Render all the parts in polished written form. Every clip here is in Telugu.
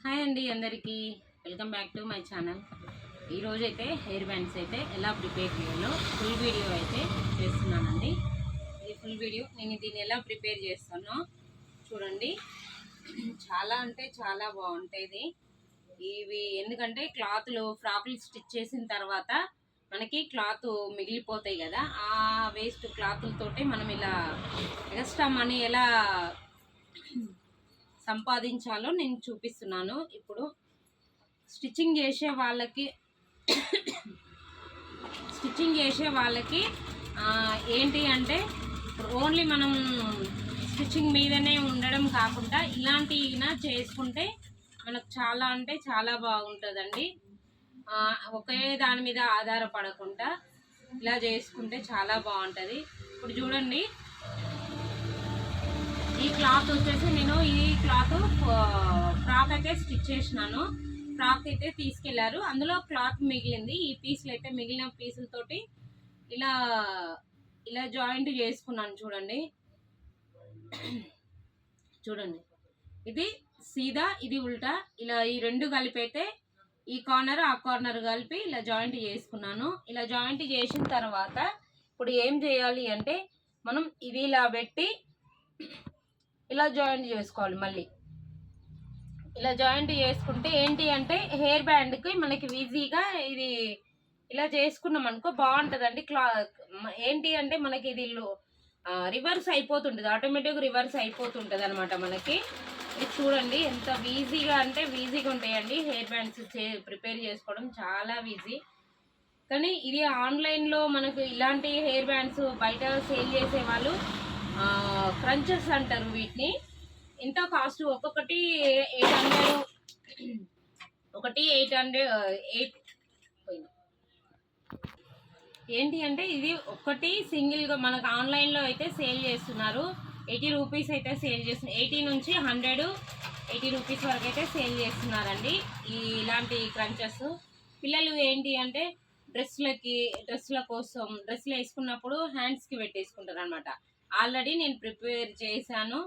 హాయ్ అండి అందరికీ welcome back to my channel. ఈరోజు అయితే హెయిర్ బ్యాండ్స్ అయితే ఎలా ప్రిపేర్ చేయాలో ఫుల్ వీడియో అయితే చేస్తున్నానండి. ఈ ఫుల్ వీడియో నేను దీన్ని ఎలా ప్రిపేర్ చేస్తానో చూడండి. చాలా అంటే చాలా బాగుంటాయి ఇవి. ఎందుకంటే క్లాత్లు ఫ్రాకులు స్టిచ్ చేసిన తర్వాత మనకి క్లాత్ మిగిలిపోతాయి కదా, ఆ వేస్ట్ క్లాతులతోటి మనం ఇలా ఎక్స్ట్రా మనీ ఎలా సంపాదించాలో నేను చూపిస్తున్నాను. ఇప్పుడు స్టిచ్చింగ్ చేసే వాళ్ళకి ఏంటి అంటే ఓన్లీ మనం స్టిచ్చింగ్ మీదనే ఉండడం కాకుండా ఇలాంటివి చేసుకుంటే మనకు చాలా అంటే చాలా బాగుంటుందండి. ఒకే దాని మీద ఆధారపడకుండా ఇలా చేసుకుంటే చాలా బాగుంటుంది. ఇప్పుడు చూడండి, ఈ క్లాత్ వచ్చేసి నేను ఈ క్లాత్ ఫ్రాక్ అయితే స్టిచ్ చేసినాను. ఫ్రాక్ అయితే తీసుకెళ్లారు, అందులో క్లాత్ మిగిలింది. ఈ పీసులు అయితే మిగిలిన పీసులతోటి ఇలా ఇలా జాయింట్ చేసుకున్నాను. చూడండి ఇది సీదా, ఇది ఉల్టా. ఇలా ఈ రెండు కలిపి అయితే ఈ కార్నర్ ఆ కార్నర్ కలిపి ఇలా జాయింట్ చేసుకున్నాను. ఇలా జాయింట్ చేసిన తర్వాత ఇప్పుడు ఏం చేయాలి అంటే మనం ఇది ఇలా పెట్టి ఇలా జాయింట్ చేసుకోవాలి. మళ్ళీ ఇలా జాయింట్ చేసుకుంటే ఏంటి అంటే హెయిర్ బ్యాండ్కి మనకి ఈజీగా ఇది ఇలా చేసుకున్నాం అనుకో బాగుంటుందండి. ఏంటి అంటే మనకి ఇది రివర్స్ అయిపోతుంటుంది, ఆటోమేటిక్గా రివర్స్ అయిపోతుంటుంది అనమాట మనకి. ఇది చూడండి ఎంత ఈజీగా అంటే ఈజీగా ఉంటాయండి హెయిర్ బ్యాండ్స్ ప్రిపేర్ చేసుకోవడం, చాలా ఈజీ. కానీ ఇది ఆన్లైన్లో మనకు ఇలాంటి హెయిర్ బ్యాండ్స్ బయట సేల్ చేసే వాళ్ళు క్రంచెస్ అంటారు వీటిని. ఎంత కాస్ట్ ఒక్కొక్కటి 800, ఒకటి 800 ఏంటి అంటే ఇది ఒక్కటి సింగిల్గా మనకు ఆన్లైన్లో అయితే సేల్ చేస్తున్నారు. 80 రూపీస్ అయితే సేల్ చేస్తున్నారు. 80 నుంచి 180 రూపీస్ వరకు అయితే సేల్ చేస్తున్నారండి ఇలాంటి క్రంచెస్. పిల్లలు ఏంటి అంటే డ్రెస్ల కోసం డ్రెస్సులు వేసుకున్నప్పుడు హ్యాండ్స్కి పెట్టేసుకుంటారు అనమాట. ఆల్రెడీ నేను ప్రిపేర్ చేశాను.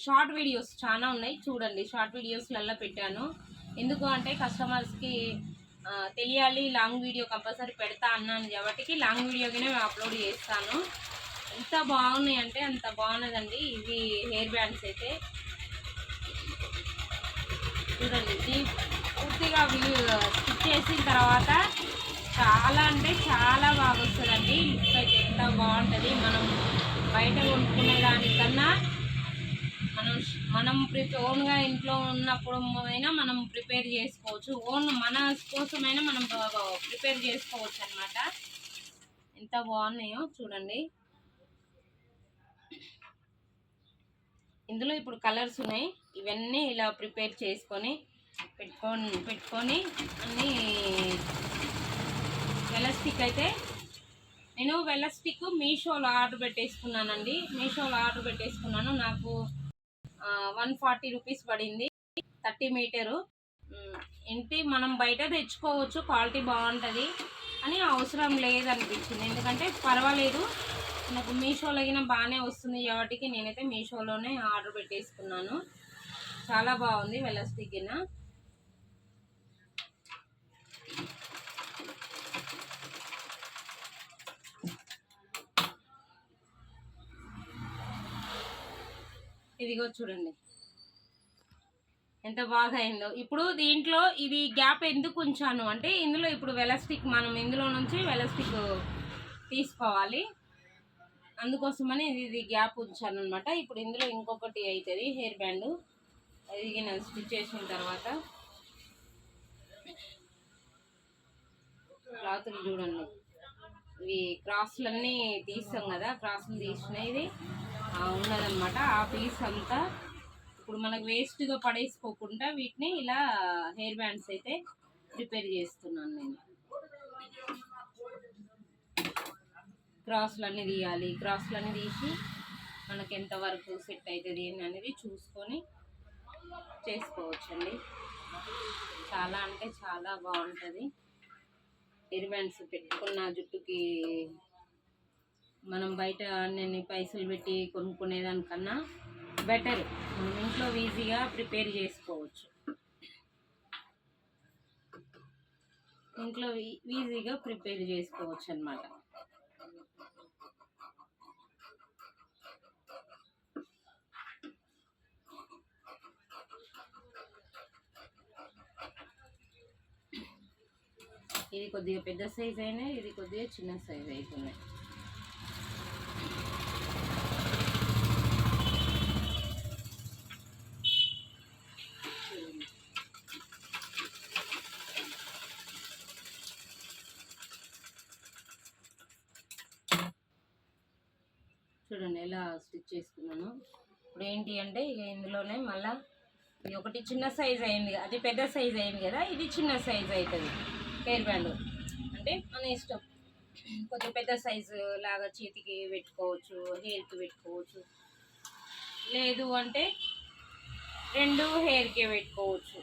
షార్ట్ వీడియోస్ చాలా ఉన్నాయి చూడండి, షార్ట్ వీడియోస్లలో పెట్టాను. ఎందుకు అంటే కస్టమర్స్కి తెలియాలి, లాంగ్ వీడియో కంపల్సరీ పెడతా అన్నాను కాబట్టి లాంగ్ వీడియోగానే అప్లోడ్ చేస్తాను. ఎంత బాగున్నాయి అంటే అంత బాగున్నదండి ఇవి హెయిర్ బ్యాండ్స్ అయితే. చూడండి, ఇది పూర్తిగా స్టిచ్ చేసిన తర్వాత చాలా అంటే చాలా బాగా వస్తుందండి. లుక్ అయితే ఎంత బాగుంటుంది. మనం బయట కొనుక్కునే దానికన్నా మనం ఓన్గా ఇంట్లో ఉన్నప్పుడు అయినా మనం ప్రిపేర్ చేసుకోవచ్చు. మన కోసమైనా మనం ప్రిపేర్ చేసుకోవచ్చు అనమాట. ఎంత బాగున్నాయో చూడండి. ఇందులో ఇప్పుడు కలర్స్ ఉన్నాయి. ఇవన్నీ ఇలా ప్రిపేర్ చేసుకొని పెట్టుకొని అన్నీ వెలస్టిక్ అయితే నేను వెలస్టిక్ మీషోలో ఆర్డర్ పెట్టేసుకున్నానండి. నాకు 140 రూపీస్ పడింది. 30 మీటరు. ఏంటి మనం బయట తెచ్చుకోవచ్చు, క్వాలిటీ బాగుంటుంది అని అవసరం లేదనిపించింది. ఎందుకంటే పర్వాలేదు, నాకు మీషోలో అయినా బాగానే వస్తుంది కాబట్టి నేనైతే మీషోలోనే ఆర్డర్ పెట్టేసుకున్నాను. చాలా బాగుంది వెలస్టిక్ గిన. ఇదిగో చూడండి ఎంత బాగా అయిందో. ఇప్పుడు దీంట్లో ఇది గ్యాప్ ఎందుకు ఉంచాను అంటే ఇందులో ఇప్పుడు వెలస్టిక్ మనం ఇందులో నుంచి వెలస్టిక్ తీసుకోవాలి, అందుకోసమని ఇది గ్యాప్ ఉంచాను అనమాట. ఇప్పుడు ఇందులో ఇంకొకటి అవుతుంది హెయిర్ బ్యాండ్. అది నేను స్టిచ్ చేసిన తర్వాత క్లాతులు చూడండి, ఇవి క్రాస్లన్నీ తీస్తాం కదా, క్రాసులు తీసినది ఉన్నదనమాట. ఆ పీస్ అంతా ఇప్పుడు మనకు వేస్ట్గా పడేసుకోకుండా వీటిని ఇలా హెయిర్ బ్యాండ్స్ అయితే ప్రిపేర్ చేస్తున్నాను నేను. క్రాస్లన్నీ తీయాలి, క్రాస్లన్నీ తీసి మనకు ఎంతవరకు సెట్ అవుతుంది అనేది చూసుకొని చేసుకోవచ్చండి. చాలా అంటే చాలా బాగుంటుంది. హెయిర్ బ్యాండ్స్ పెట్టుకున్న జుట్టుకి మనం బయట అన్ని పైసలు పెట్టి కొనుక్కునేదానికన్నా బెటర్ మనం ఇంట్లో ఈజీగా ప్రిపేర్ చేసుకోవచ్చు. ఇంట్లో ఈజీగా ప్రిపేర్ చేసుకోవచ్చు అన్నమాట. ఇది కొద్దిగా పెద్ద సైజ్ అయినాయి, ఇది కొద్దిగా చిన్న సైజ్ అవుతున్నాయి. చూడండి ఎలా స్టిచ్ చేసుకున్నాను. ఇప్పుడు ఏంటి అంటే ఇక ఇందులోనే మళ్ళీ ఇది ఒకటి చిన్న సైజ్ అయింది, అది పెద్ద సైజ్ అయింది కదా, ఇది చిన్న సైజ్ అవుతుంది హెయిర్ బ్యాండ్. అంటే మన ఇష్టం, కొద్దిగా పెద్ద సైజు లాగా చేతికి పెట్టుకోవచ్చు, హెయిర్కి పెట్టుకోవచ్చు, లేదు అంటే రెండు హెయిర్కి పెట్టుకోవచ్చు.